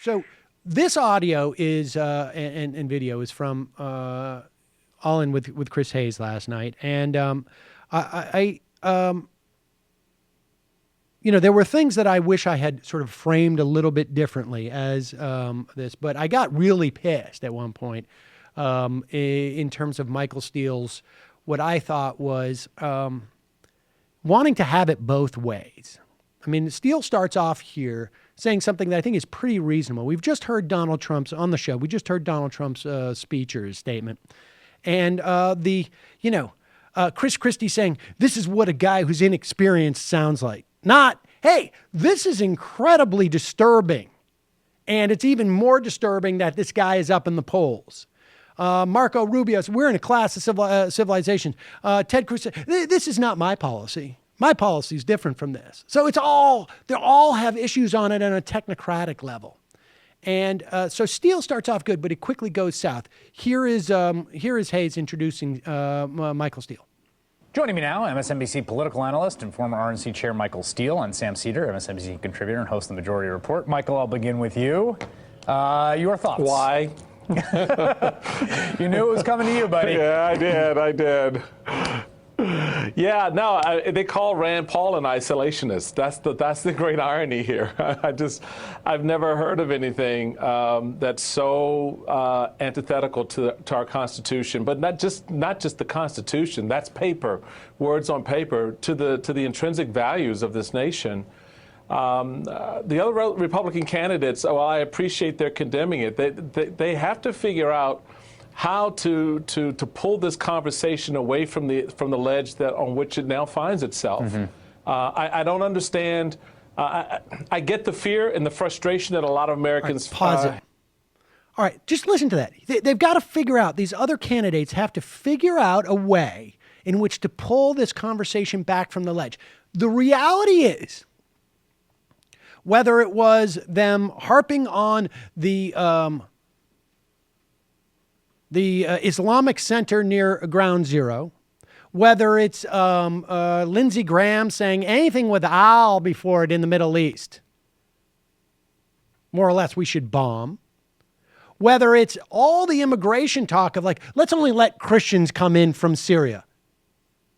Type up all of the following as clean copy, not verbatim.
So this audio is and video is from All In with Chris Hayes last night, and there were things that I wish I had sort of framed a little bit differently as this, but I got really pissed at one point in terms of Michael Steele's what I thought was wanting to have it both ways. I mean, Steele starts off here saying something that I think is pretty reasonable. We've just heard Donald Trump's on the show. We just heard Donald Trump's speech or his statement. And Chris Christie saying, this is what a guy who's inexperienced sounds like. Not, hey, this is incredibly disturbing. And it's even more disturbing that this guy is up in the polls. Marco Rubio, we're in a class of civilization. Ted Cruz, this is not my policy. My policy is different from this. So they all have issues on it on a technocratic level. And so Steele starts off good, but it quickly goes south. Here is Hayes introducing Michael Steele. Joining me now, MSNBC political analyst and former RNC Chair Michael Steele, and Sam Seder, MSNBC contributor and host of the Majority Report. Michael, I'll begin with you. Your thoughts? Why? You knew it was coming to you, buddy. Yeah, I did. Yeah, no, they call Rand Paul an isolationist. That's the great irony here. I've never heard of anything that's so antithetical to our Constitution, but not just the Constitution. That's paper, words on paper, to the intrinsic values of this nation. The other Republican candidates, well, I appreciate their condemning it. They have to figure out how to pull this conversation away from the ledge on which it now finds itself. Mm-hmm. I don't understand. I get the fear and the frustration that a lot of Americans. All right, pause it. All right, just listen to that. They've got to figure out, these other candidates have to figure out a way in which to pull this conversation back from the ledge. The reality is, whether it was them harping on the Islamic Center near Ground Zero, whether it's Lindsey Graham saying anything with "al" before it in the Middle East, more or less we should bomb, whether it's all the immigration talk of like, let's only let Christians come in from Syria.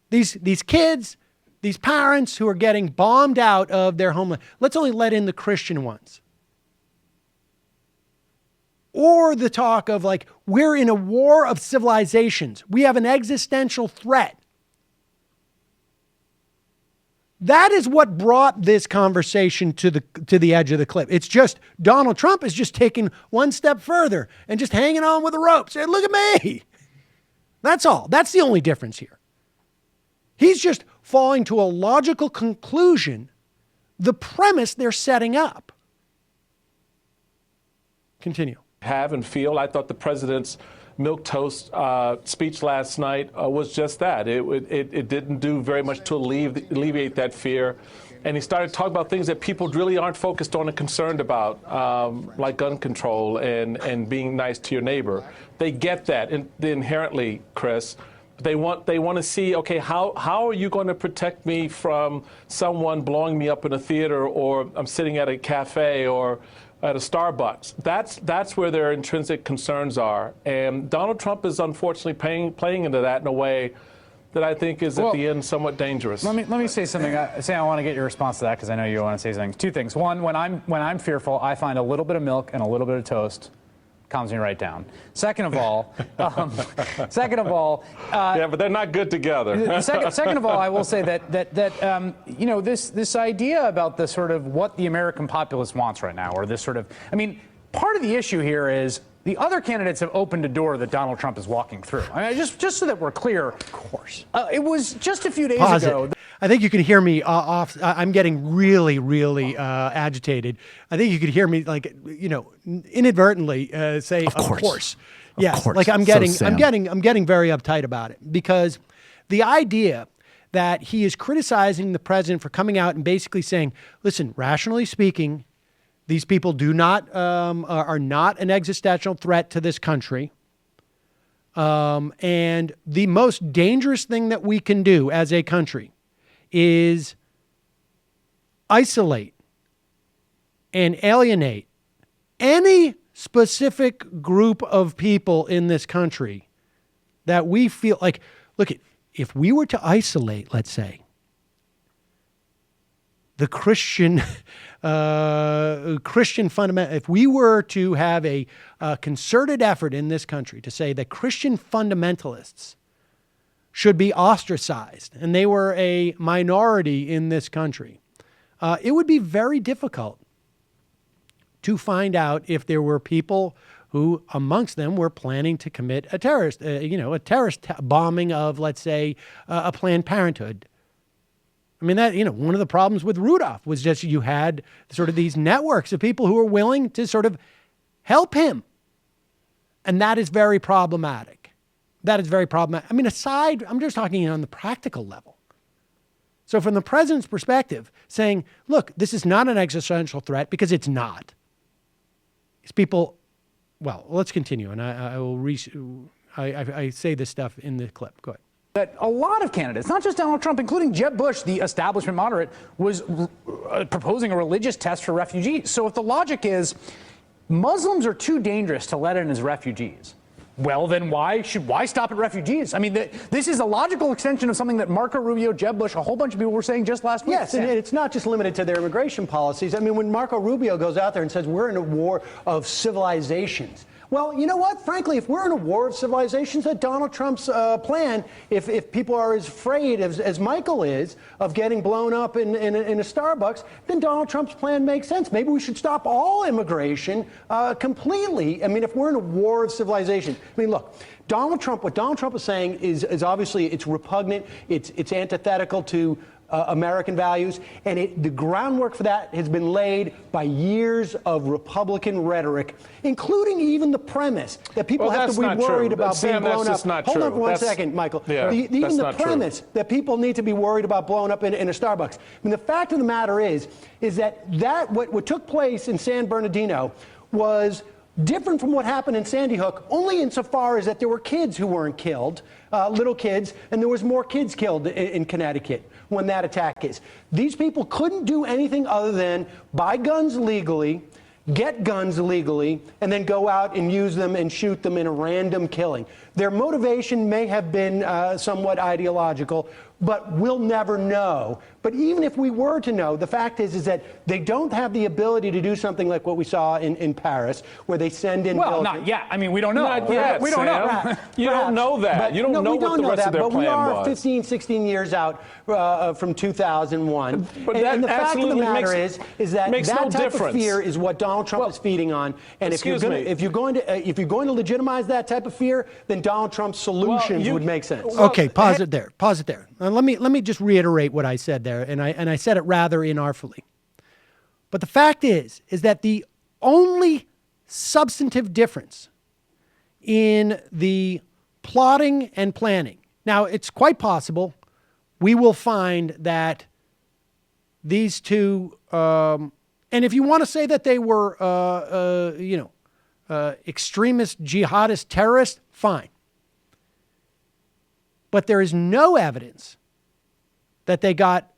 These kids, these parents who are getting bombed out of their homeland, let's only let in the Christian ones. Or the talk of like, we're in a war of civilizations. We have an existential threat. That is what brought this conversation to the edge of the cliff. It's just Donald Trump is just taking one step further and just hanging on with the rope, saying, look at me. That's all. That's the only difference here. He's just falling to a logical conclusion, the premise they're setting up. Continue. Have and feel. I thought the president's milquetoast speech last night was just that. It didn't do very much to alleviate that fear. And he started talking about things that people really aren't focused on and concerned about, like gun control and being nice to your neighbor. They get that inherently, Chris. They want to see, okay, how are you going to protect me from someone blowing me up in a theater, or I'm sitting at a cafe, or at a Starbucks? That's where their intrinsic concerns are. And Donald Trump is unfortunately playing into that in a way that I think is at the end somewhat dangerous. Let me say something. I want to get your response to that because I know you want to say something. Two things. One, when I'm fearful, I find a little bit of milk and a little bit of toast calms me right down. Second of all, yeah, but they're not good together. Second of all, I will say that this idea about the sort of what the American populace wants right now, or this sort of, I mean, part of the issue here is the other candidates have opened a door that Donald Trump is walking through. I mean, just so that we're clear, of course, it was just a few days ago. I think you can hear me off. I'm getting really, really agitated. I think you could hear me, like, inadvertently say, "Of course." Yes, like I'm getting very uptight about it, because the idea that he is criticizing the president for coming out and basically saying, "Listen, rationally speaking, these people are not an existential threat to this country." And the most dangerous thing that we can do as a country is isolate and alienate any specific group of people in this country that we feel like, look, if we were to isolate, let's say, the Christian fundamental, if we were to have a concerted effort in this country to say that Christian fundamentalists should be ostracized and they were a minority in this country, it would be very difficult to find out if there were people who amongst them were planning to commit a terrorist bombing of, let's say, a Planned Parenthood. I mean, that, one of the problems with Rudolph was just you had sort of these networks of people who were willing to sort of help him. And that is very problematic. That is very problematic. I mean, I'm just talking on the practical level. So from the president's perspective, saying, look, this is not an existential threat, because it's not. These people, well, let's continue. And I say this stuff in the clip. Go ahead. That a lot of candidates, not just Donald Trump, including Jeb Bush, the establishment moderate, was proposing a religious test for refugees. So if the logic is Muslims are too dangerous to let in as refugees, well, then why stop at refugees? I mean, this is a logical extension of something that Marco Rubio, Jeb Bush, a whole bunch of people were saying just last week. Yes, and it's not just limited to their immigration policies. I mean, when Marco Rubio goes out there and says we're in a war of civilizations, well, you know what? Frankly, if we're in a war of civilizations, that Donald Trump's plan, if people are as afraid as Michael is of getting blown up in a Starbucks, then Donald Trump's plan makes sense. Maybe we should stop all immigration completely. I mean, if we're in a war of civilization, I mean, look, what Donald Trump is saying is obviously it's repugnant. It's antithetical to American values, and the groundwork for that has been laid by years of Republican rhetoric, including even the premise that people have to be worried about being blown up. Hold on one second, Michael. Yeah, even the premise that people need to be worried about blowing up in a Starbucks. I mean, the fact of the matter is that what took place in San Bernardino was different from what happened in Sandy Hook, only insofar as that there were kids who weren't killed, little kids, and there was more kids killed in Connecticut when that attack is. These people couldn't do anything other than buy guns legally, get guns legally, and then go out and use them and shoot them in a random killing. Their motivation may have been somewhat ideological, but we'll never know. But even if we were to know, the fact is that they don't have the ability to do something like what we saw in Paris, where they send in. Well, not yet. I mean, we don't know. Not yet, we don't know. You don't know that. But, you don't know what the rest of their plan was. But we are 15, 16 years out from 2001. But and the fact of the matter is that no type of fear is what Donald Trump is feeding on. And if you're going to legitimize that type of fear, then Donald Trump's solutions would make sense. Okay, pause it there. Pause it there. Let me just reiterate what I said there, and I said it rather inartfully. But the fact is that the only substantive difference in the plotting and planning. Now, it's quite possible we will find that these two, and if you want to say that they were, extremist, jihadist terrorists, fine. But there is no evidence that they got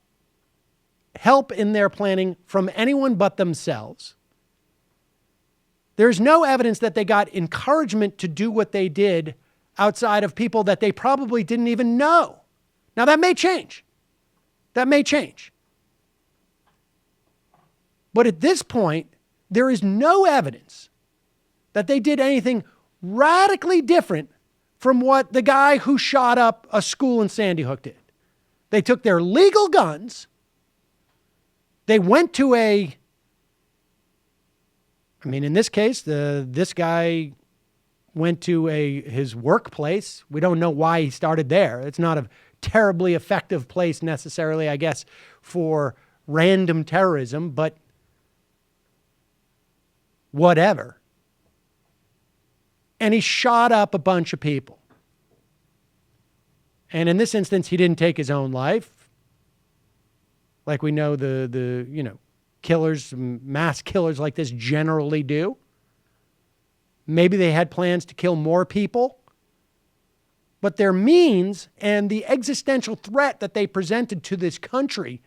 help in their planning from anyone but themselves. There's no evidence that they got encouragement to do what they did outside of people that they probably didn't even know. Now, that may change. That may change. But at this point, there is no evidence that they did anything radically different from what the guy who shot up a school in Sandy Hook did. They took their legal guns. They went to in this case, this guy went to his workplace. We don't know why he started there. It's not a terribly effective place necessarily, I guess, for random terrorism, but whatever. And he shot up a bunch of people. And in this instance, he didn't take his own life. Like we know the killers, mass killers like this generally do. Maybe they had plans to kill more people. But their means and the existential threat that they presented to this country,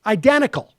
identical.